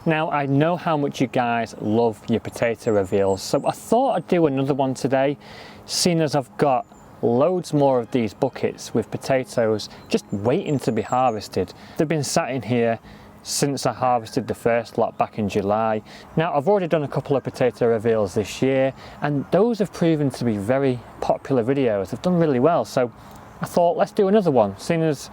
Now, I know how much you guys love your potato reveals, so I thought I'd do another one today, seeing as I've got loads more of these buckets with potatoes just waiting to be harvested. They've been sat in here since I harvested the first lot back in July. Now, I've already done a couple of potato reveals this year, and those have proven to be very popular videos. They've done really well, so I thought let's do another one, seeing as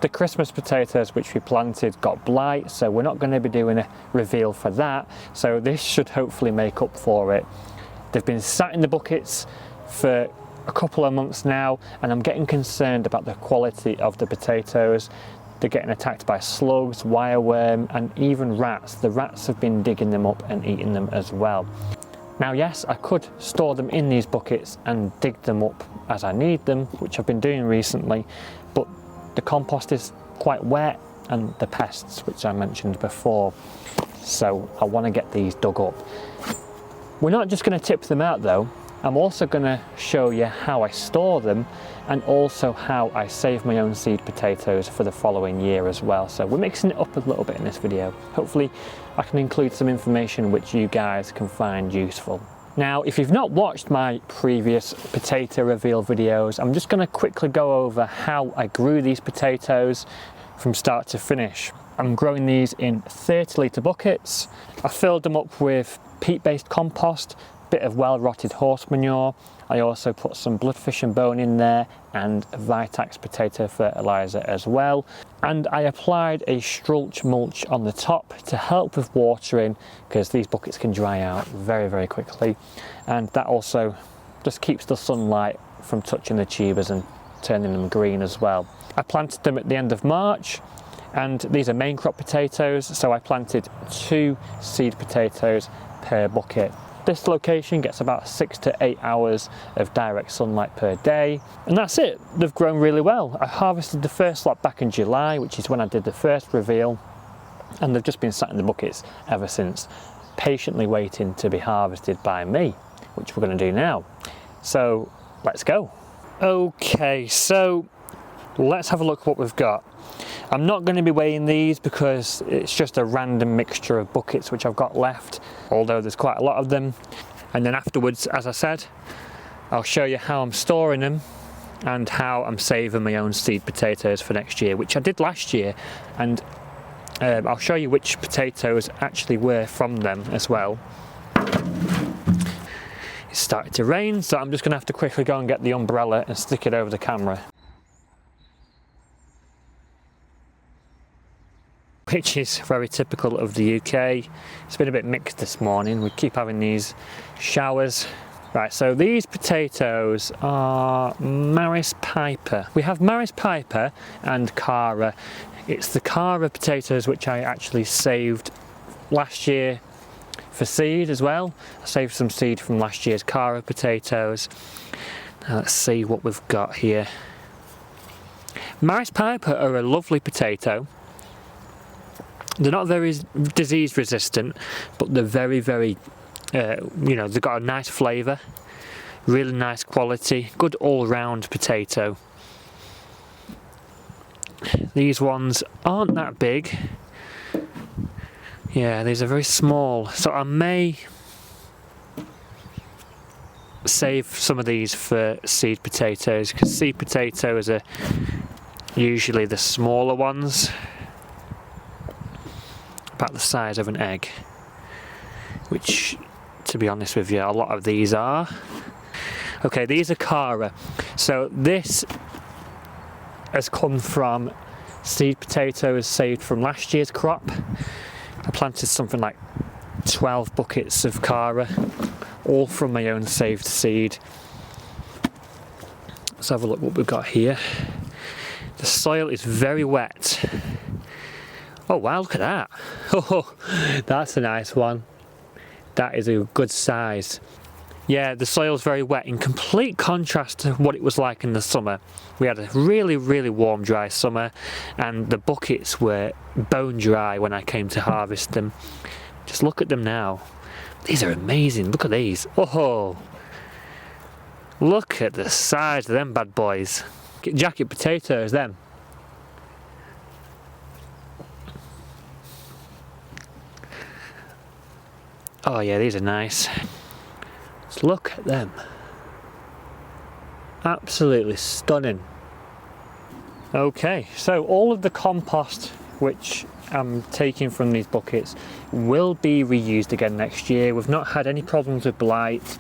the Christmas potatoes which we planted got blight, so we're not going to be doing a reveal for that, so this should hopefully make up for it. They've been sat in the buckets for a couple of months now, and I'm getting concerned about the quality of the potatoes. They're getting attacked by slugs, wireworm, and even rats. The rats have been digging them up and eating them as well. Now, yes, I could store them in these buckets and dig them up as I need them, which I've been doing recently, but the compost is quite wet, and the pests, which I mentioned before, so I want to get these dug up. We're not just going to tip them out though. I'm also going to show you how I store them, and also how I save my own seed potatoes for the following year as well. So we're mixing it up a little bit in this video. Hopefully I can include some information which you guys can find useful. Now, if you've not watched my previous potato reveal videos, I'm just going to quickly go over how I grew these potatoes from start to finish. I'm growing these in 30 litre buckets. I filled them up with peat-based compost, bit of well-rotted horse manure. I also put some bloodfish and bone in there and Vitax Potato Fertilizer as well. And I applied a strulch mulch on the top to help with watering, because these buckets can dry out very, very quickly. And that also just keeps the sunlight from touching the tubers and turning them green as well. I planted them at the end of March, and these are main crop potatoes, so I planted 2 seed potatoes per bucket. This location gets about 6 to 8 hours of direct sunlight per day, and that's it. They've grown really well. I harvested the first lot back in July, which is when I did the first reveal, and they've just been sat in the buckets ever since, patiently waiting to be harvested by me, which we're going to do now. So let's go. Okay, so let's have a look at what we've got. I'm not going to be weighing these because it's just a random mixture of buckets which I've got left, although there's quite a lot of them. And then afterwards, as I said, I'll show you how I'm storing them and how I'm saving my own seed potatoes for next year, which I did last year, and I'll show you which potatoes actually were from them as well. It's started to rain, so I'm just going to have to quickly go and get the umbrella and stick it over the camera, which is very typical of the UK. It's been a bit mixed this morning. We keep having these showers. Right, so these potatoes are Maris Piper. We have Maris Piper and Cara. It's the Cara potatoes which I actually saved last year for seed as well. I saved some seed from last year's Cara potatoes. Now let's see what we've got here. Maris Piper are a lovely potato. They're not very disease resistant, but they're very, very, you know, they've got a nice flavour, really nice quality, good all-round potato. These ones aren't that big. Yeah, these are very small, so I may save some of these for seed potatoes, because seed potatoes are usually the smaller ones, about the size of an egg, which, to be honest with you, a lot of these are. Okay, these are Cara. So this has come from seed potatoes saved from last year's crop. I planted something like 12 buckets of Cara, all from my own saved seed. Let's have a look what we've got here. The soil is very wet. Oh wow, look at that. Oh, that's a nice one. That is a good size. Yeah, the soil's very wet, in complete contrast to what it was like in the summer. We had a really, really warm, dry summer, and the buckets were bone dry when I came to harvest them. Just look at them now. These are amazing. Look at these. Oh, look at the size of them bad boys. Get jacket potatoes, them. Oh yeah, these are nice. Let's look at them. Absolutely stunning. Okay, so all of the compost which I'm taking from these buckets will be reused again next year. We've not had any problems with blight.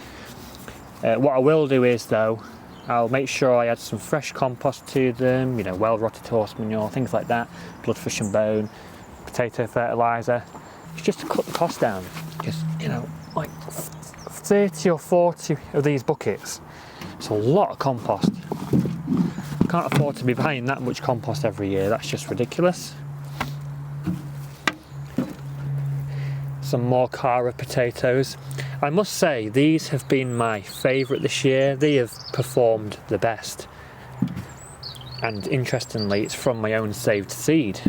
What I will do is though, I'll make sure I add some fresh compost to them, you know, well rotted horse manure, things like that, bloodfish and bone, potato fertilizer. It's just to cut the cost down. Just, you know, like 30 or 40 of these buckets. It's a lot of compost. Can't afford to be buying that much compost every year, that's just ridiculous. Some more Cara potatoes. I must say, these have been my favourite this year. They have performed the best. And interestingly, it's from my own saved seed.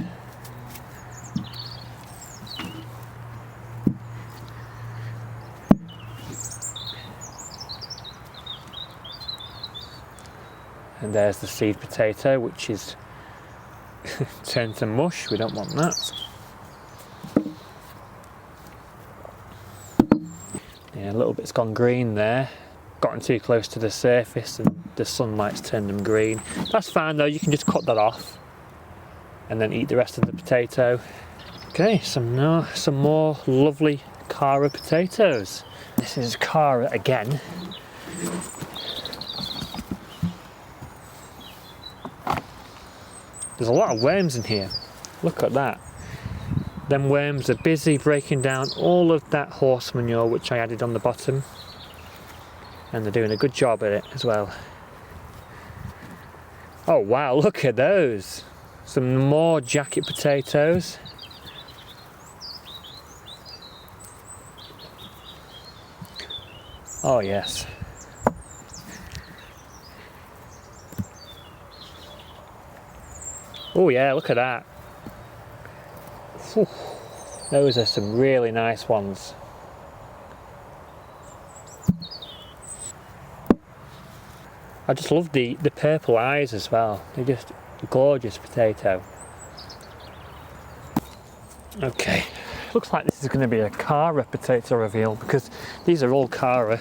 And there's the seed potato, which is turned to mush. We don't want that. Yeah, a little bit's gone green there. Gotten too close to the surface and the sunlight's turned them green. That's fine though, you can just cut that off and then eat the rest of the potato. Okay, some more lovely Cara potatoes. This is Cara again. There's a lot of worms in here. Look at that. Them worms are busy breaking down all of that horse manure which I added on the bottom. And they're doing a good job at it as well. Oh wow, look at those. Some more jacket potatoes. Oh yes. Oh yeah, look at that. Whew. Those are some really nice ones. I just love the purple eyes as well. They're just a gorgeous potato. Okay, looks like this is going to be a Cara potato reveal because these are all Cara.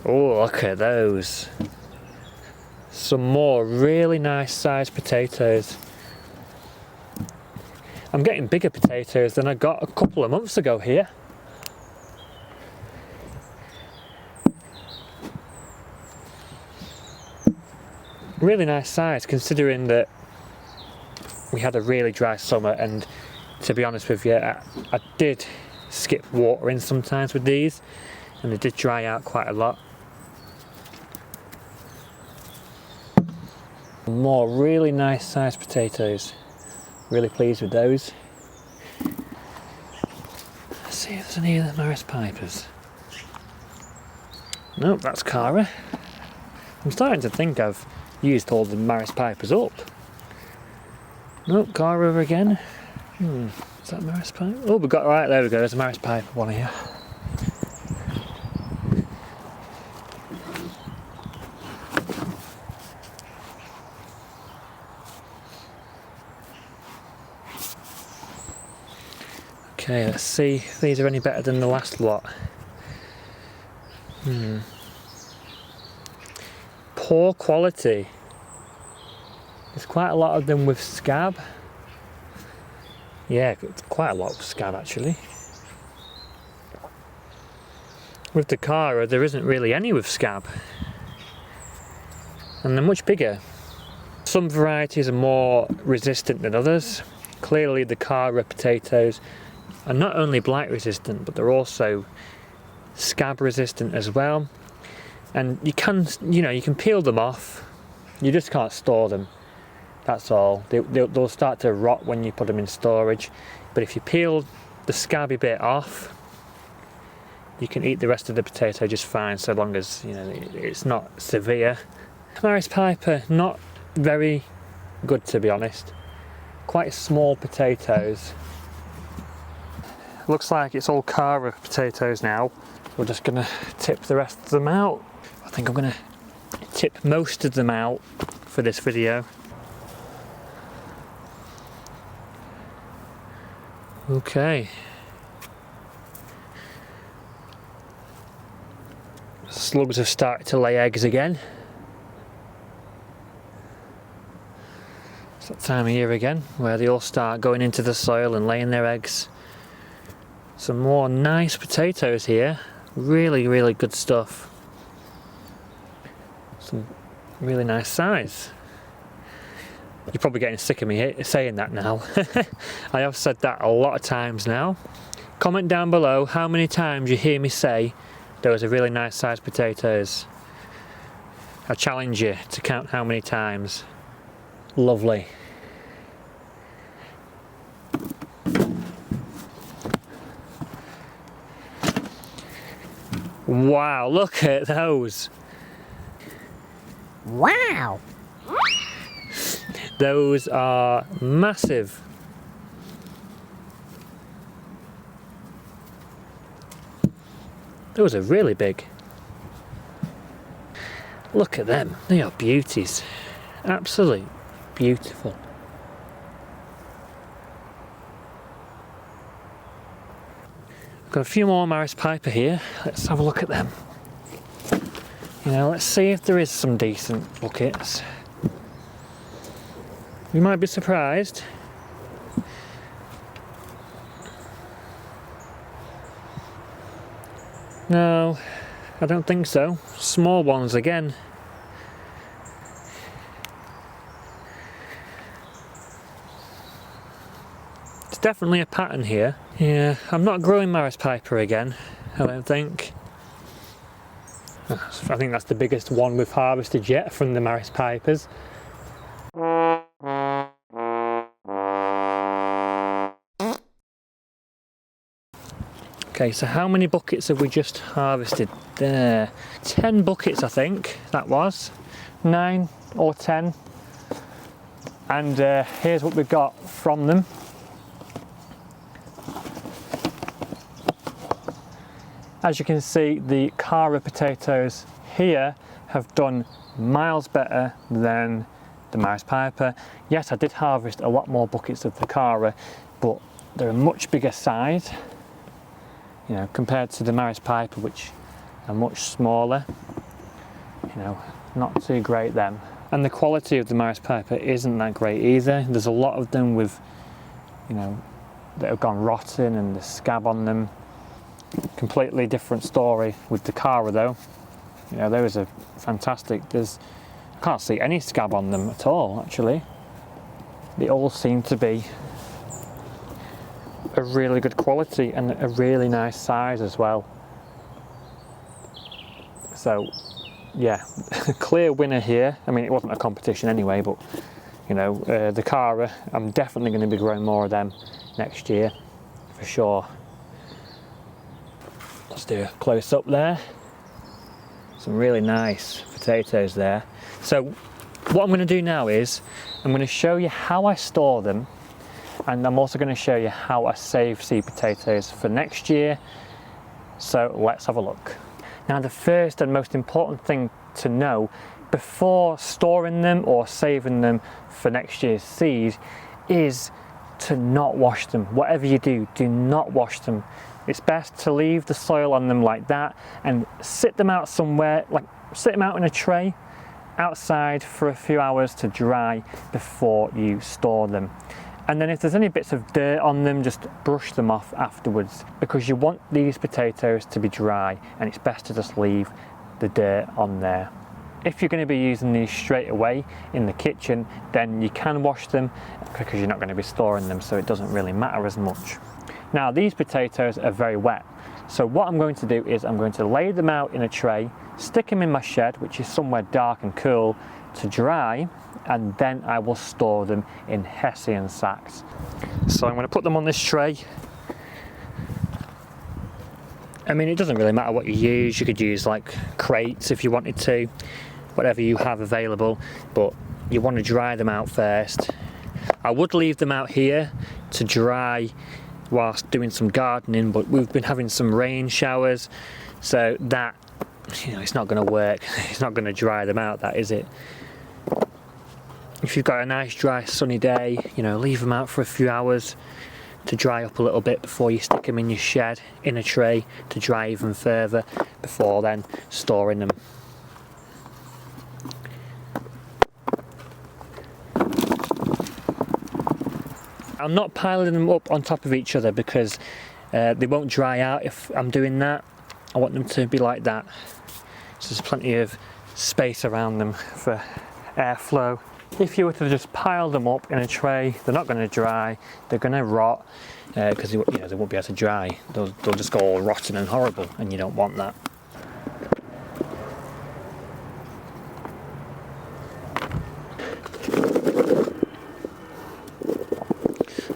Oh, look at those. Some more really nice sized potatoes. I'm getting bigger potatoes than I got a couple of months ago here. Really nice size considering that we had a really dry summer, and to be honest with you, I did skip watering sometimes with these and they did dry out quite a lot. More really nice sized potatoes. Really pleased with those. Let's see if there's any of the Maris Pipers. Nope, that's Cara. I'm starting to think I've used all the Maris Pipers up. Nope, Cara again. Is that Maris Piper? Oh, we got right, there we go, there's a Maris Piper one here. Okay, let's see if these are any better than the last lot. Poor quality. There's quite a lot of them with scab. Yeah, quite a lot with scab actually. With the Cara, there isn't really any with scab. And they're much bigger. Some varieties are more resistant than others. Clearly the Cara potatoes are not only blight resistant, but they're also scab resistant as well. And you can peel them off. You just can't store them. That's all. They'll start to rot when you put them in storage. But if you peel the scabby bit off, you can eat the rest of the potato just fine, so long as it's not severe. Maris Piper, not very good to be honest. Quite small potatoes. Looks like it's all Cara potatoes now. We're just gonna tip the rest of them out. I think I'm gonna tip most of them out for this video. Okay. Slugs have started to lay eggs again. It's that time of year again where they all start going into the soil and laying their eggs. Some more nice potatoes here. Really, really good stuff. Some really nice size. You're probably getting sick of me saying that now. I have said that a lot of times now. Comment down below how many times you hear me say those are really nice sized potatoes. I challenge you to count how many times. Lovely. Wow, look at those. Wow! Those are massive. Those are really big. Look at them, they are beauties. Absolutely beautiful. Got a few more Maris Piper here. Let's have a look at them. You know, let's see if there is some decent buckets. You might be surprised. No, I don't think so. Small ones again. It's definitely a pattern here. Yeah, I'm not growing Maris Piper again, I don't think. I think that's the biggest one we've harvested yet from the Maris Pipers. Okay, so how many buckets have we just harvested there? 10 buckets I think that was. 9 or 10. And here's what we got from them. As you can see, the Cara potatoes here have done miles better than the Maris Piper. Yes, I did harvest a lot more buckets of the Cara, but they're a much bigger size, you know, compared to the Maris Piper, which are much smaller. You know, not too great them. And the quality of the Maris Piper isn't that great either. There's a lot of them with, you know, that have gone rotten and the scab on them. Completely different story with the Cara though. You know, those are fantastic. I can't see any scab on them at all actually. They all seem to be a really good quality and a really nice size as well. So yeah, clear winner here. I mean, it wasn't a competition anyway, but you know, the Cara, I'm definitely going to be growing more of them next year for sure. Let's do a close up there. Some really nice potatoes there. So what I'm going to do now is I'm going to show you how I store them, and I'm also going to show you how I save seed potatoes for next year. So let's have a look. Now the first and most important thing to know before storing them or saving them for next year's seed is to not wash them. Whatever you do, do not wash them. It's best to leave the soil on them like that and sit them out somewhere, like sit them out in a tray outside for a few hours to dry before you store them. And then if there's any bits of dirt on them, just brush them off afterwards, because you want these potatoes to be dry and it's best to just leave the dirt on there. If you're going to be using these straight away in the kitchen, then you can wash them because you're not going to be storing them, so it doesn't really matter as much. Now these potatoes are very wet, so what I'm going to do is I'm going to lay them out in a tray, stick them in my shed, which is somewhere dark and cool, to dry, and then I will store them in Hessian sacks. So I'm going to put them on this tray. I mean, it doesn't really matter what you use. You could use like crates if you wanted to, whatever you have available, but you want to dry them out first. I would leave them out here to dry whilst doing some gardening, but we've been having some rain showers, so that, you know, it's not going to work. It's not going to dry them out, that is it. If you've got a nice dry sunny day, you know, leave them out for a few hours, to dry up a little bit before you stick them in your shed in a tray to dry even further before then storing them. I'm not piling them up on top of each other because they won't dry out if I'm doing that. I want them to be like that, so there's plenty of space around them for airflow. If you were to just pile them up in a tray, they're not going to dry, they're going to rot because they won't be able to dry. They'll just go all rotten and horrible, and you don't want that.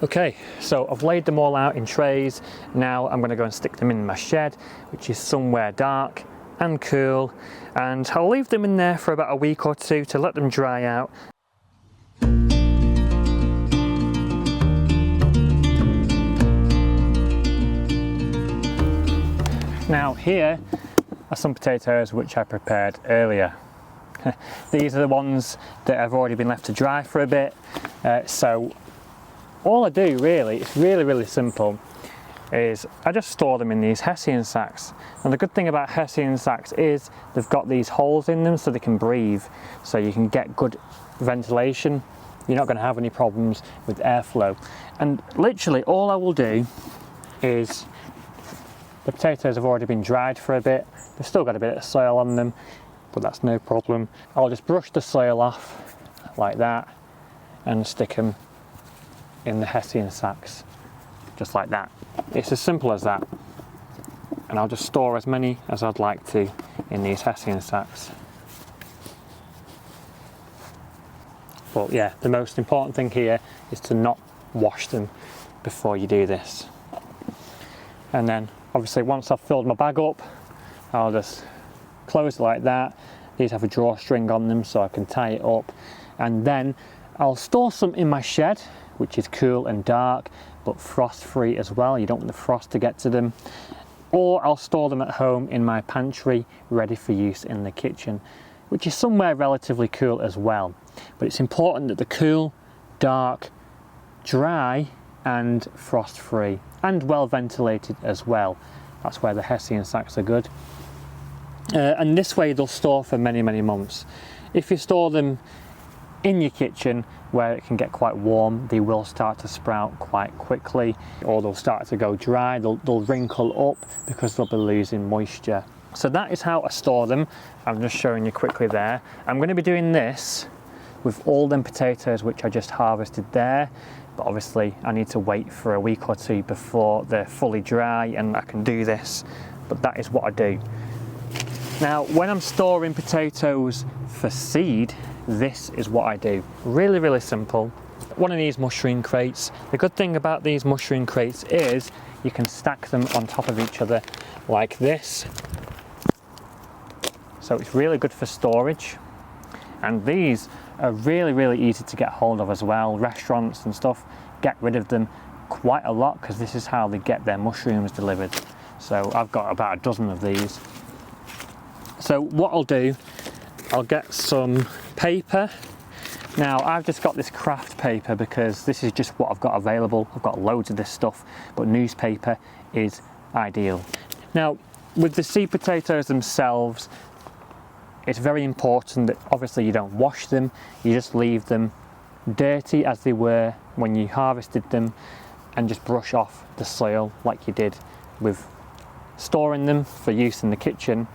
Okay, so I've laid them all out in trays. Now I'm going to go and stick them in my shed, which is somewhere dark and cool, and I'll leave them in there for about a week or two to let them dry out. Now here are some potatoes which I prepared earlier. These are the ones that have already been left to dry for a bit. So all I do really, it's really simple, is I just store them in these Hessian sacks. And the good thing about Hessian sacks is they've got these holes in them so they can breathe, so you can get good ventilation. You're not going to have any problems with airflow. And literally all I will do is, the potatoes have already been dried for a bit, they've still got a bit of soil on them, but that's no problem. I'll just brush the soil off like that and stick them in the Hessian sacks, just like that. It's as simple as that. And I'll just store as many as I'd like to in these Hessian sacks. But yeah, the most important thing here is to not wash them before you do this. And then obviously once I've filled my bag up, I'll just close it like that. These have a drawstring on them so I can tie it up, and then I'll store some in my shed, which is cool and dark but frost free as well. You don't want the frost to get to them. Or I'll store them at home in my pantry ready for use in the kitchen, which is somewhere relatively cool as well. But it's important that they're cool, dark, dry and frost free and well ventilated as well. That's where the Hessian sacks are good. And this way they'll store for many months. If you store them in your kitchen where it can get quite warm, they will start to sprout quite quickly, or they'll start to go dry, they'll wrinkle up because they'll be losing moisture. So that is how I store them. I'm just showing you quickly there. I'm going to be doing this with all them potatoes which I just harvested there, but obviously I need to wait for a week or two before they're fully dry and I can do this, but that is what I do. Now when I'm storing potatoes for seed, this is what I do. Really simple. One of these mushroom crates. The good thing about these mushroom crates is you can stack them on top of each other like this. So it's really good for storage. And these are really easy to get hold of as well. Restaurants and stuff get rid of them quite a lot because this is how they get their mushrooms delivered. So I've got about a dozen of these. So what I'll do, I'll get some paper. Now I've just got this craft paper because this is just what I've got available. I've got loads of this stuff, but newspaper is ideal. Now with the seed potatoes themselves, it's very important that obviously you don't wash them, you just leave them dirty as they were when you harvested them and just brush off the soil like you did with storing them for use in the kitchen.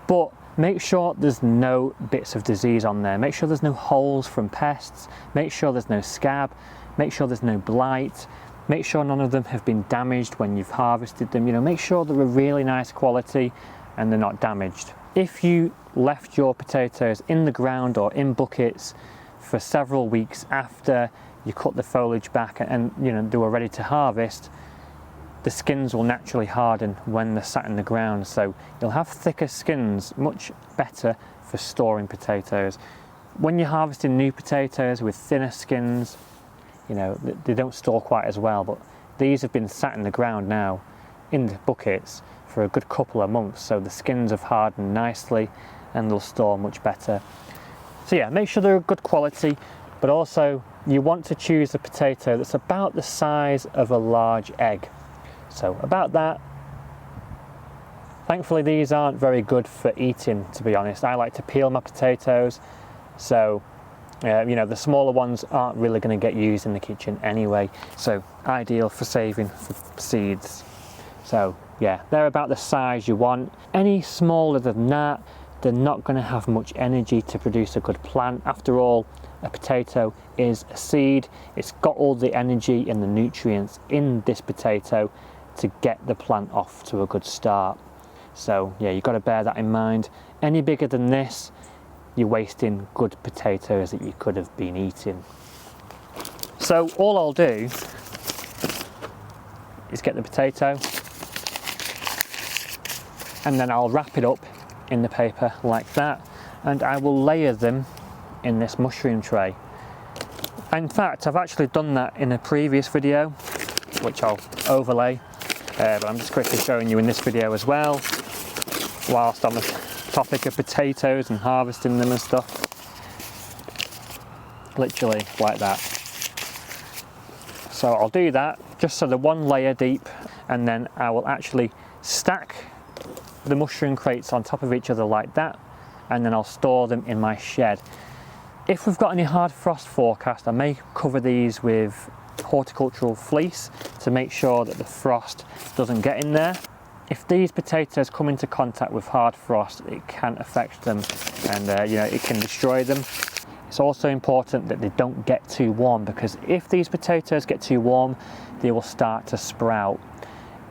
But make sure there's no bits of disease on there, make sure there's no holes from pests, make sure there's no scab, make sure there's no blight, make sure none of them have been damaged when you've harvested them. You know, make sure they're a really nice quality and they're not damaged. If you left your potatoes in the ground or in buckets for several weeks after you cut the foliage back and you know they were ready to harvest, the skins will naturally harden when they're sat in the ground, so you'll have thicker skins, much better for storing potatoes. When you're harvesting new potatoes with thinner skins, you know, they don't store quite as well, but these have been sat in the ground now in the buckets for a good couple of months, so the skins have hardened nicely and they'll store much better. So yeah, make sure they're good quality, but also you want to choose a potato that's about the size of a large egg. So about that. Thankfully these aren't very good for eating, to be honest. I like to peel my potatoes, so you know, the smaller ones aren't really going to get used in the kitchen anyway, so ideal for saving for seeds. So yeah, they're about the size you want. Any smaller than that, they're not going to have much energy to produce a good plant. After all, a potato is a seed. It's got all the energy and the nutrients in this potato to get the plant off to a good start. So yeah, you've got to bear that in mind. Any bigger than this, you're wasting good potatoes that you could have been eating. So all I'll do is get the potato and then I'll wrap it up in the paper like that, and I will layer them in this mushroom tray. In fact, I've actually done that in a previous video, which I'll overlay, but I'm just quickly showing you in this video as well, whilst on the topic of potatoes and harvesting them and stuff. Literally like that. So I'll do that just so they're one layer deep, and then I will actually stack the mushroom crates on top of each other like that, and then I'll store them in my shed. If we've got any hard frost forecast, I may cover these with horticultural fleece to make sure that the frost doesn't get in there. If these potatoes come into contact with hard frost, it can affect them, and you know, it can destroy them. It's also important that they don't get too warm, because if these potatoes get too warm, they will start to sprout,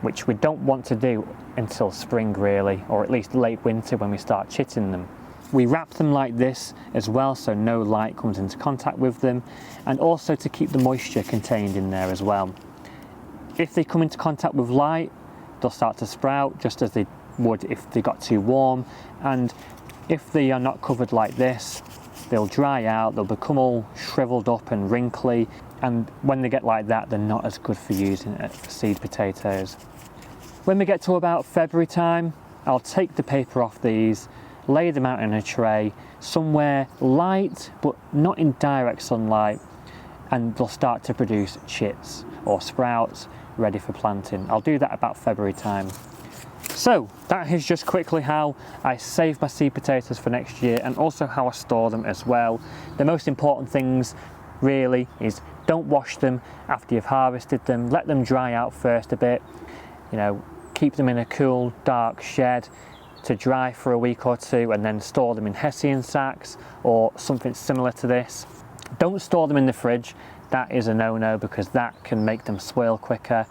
which we don't want to do until spring really, or at least late winter when we start chitting them. We wrap them like this as well, so no light comes into contact with them, and also to keep the moisture contained in there as well. If they come into contact with light, they'll start to sprout just as they would if they got too warm, and if they are not covered like this, they'll dry out, they'll become all shriveled up and wrinkly, and when they get like that, they're not as good for using for seed potatoes. When we get to about February time, I'll take the paper off these, lay them out in a tray somewhere light but not in direct sunlight, and they'll start to produce chits or sprouts ready for planting. I'll do that about February time. So that is just quickly how I save my seed potatoes for next year, and also how I store them as well. The most important things really is don't wash them after you've harvested them. Let them dry out first a bit. You know, keep them in a cool, dark shed to dry for a week or two, and then store them in Hessian sacks or something similar to this. Don't store them in the fridge. That is a no-no, because that can make them spoil quicker.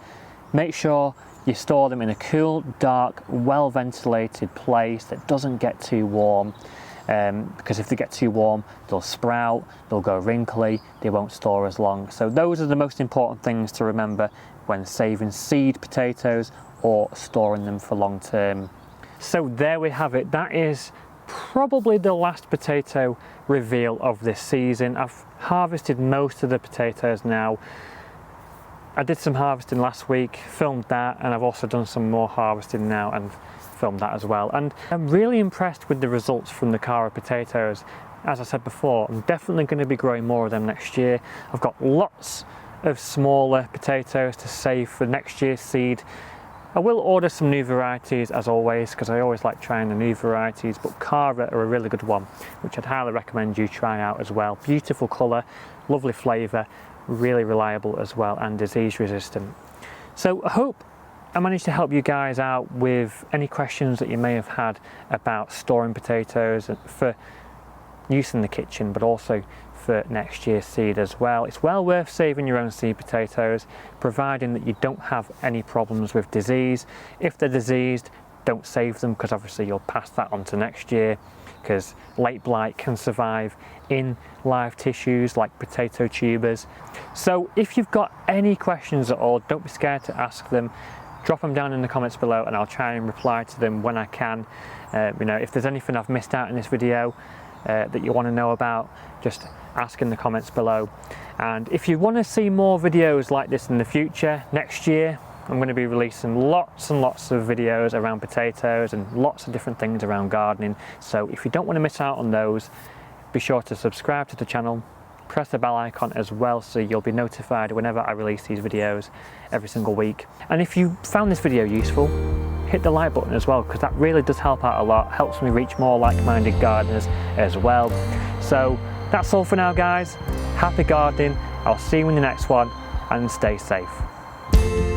Make sure you store them in a cool, dark, well-ventilated place that doesn't get too warm, because if they get too warm, they'll sprout, they'll go wrinkly, they won't store as long. So those are the most important things to remember when saving seed potatoes or storing them for long term. So there we have it. That is probably the last potato reveal of this season. I've harvested most of the potatoes now. I did some harvesting last week, filmed that, and I've also done some more harvesting now and filmed that as well. And I'm really impressed with the results from the Cara potatoes. As I said before, I'm definitely going to be growing more of them next year. I've got lots of smaller potatoes to save for next year's seed. I will order some new varieties as always, because I always like trying the new varieties, but Cara are a really good one, which I'd highly recommend you try out as well. Beautiful colour, lovely flavour, really reliable as well, and disease resistant. So I hope I managed to help you guys out with any questions that you may have had about storing potatoes for use in the kitchen, but also for next year's seed as well. It's well worth saving your own seed potatoes, providing that you don't have any problems with disease. If they're diseased, don't save them, because obviously you'll pass that on to next year, because late blight can survive in live tissues like potato tubers. So if you've got any questions at all, don't be scared to ask them. Drop them down in the comments below and I'll try and reply to them when I can. You know, if there's anything I've missed out in this video that you want to know about, just ask in the comments below. And if you want to see more videos like this in the future, next year I'm going to be releasing lots and lots of videos around potatoes and lots of different things around gardening. So if you don't want to miss out on those, be sure to subscribe to the channel, press the bell icon as well, so you'll be notified whenever I release these videos every single week. And if you found this video useful, hit the like button as well, because that really does help out a lot, helps me reach more like-minded gardeners as well. So that's all for now, guys. Happy gardening, I'll see you in the next one, and stay safe.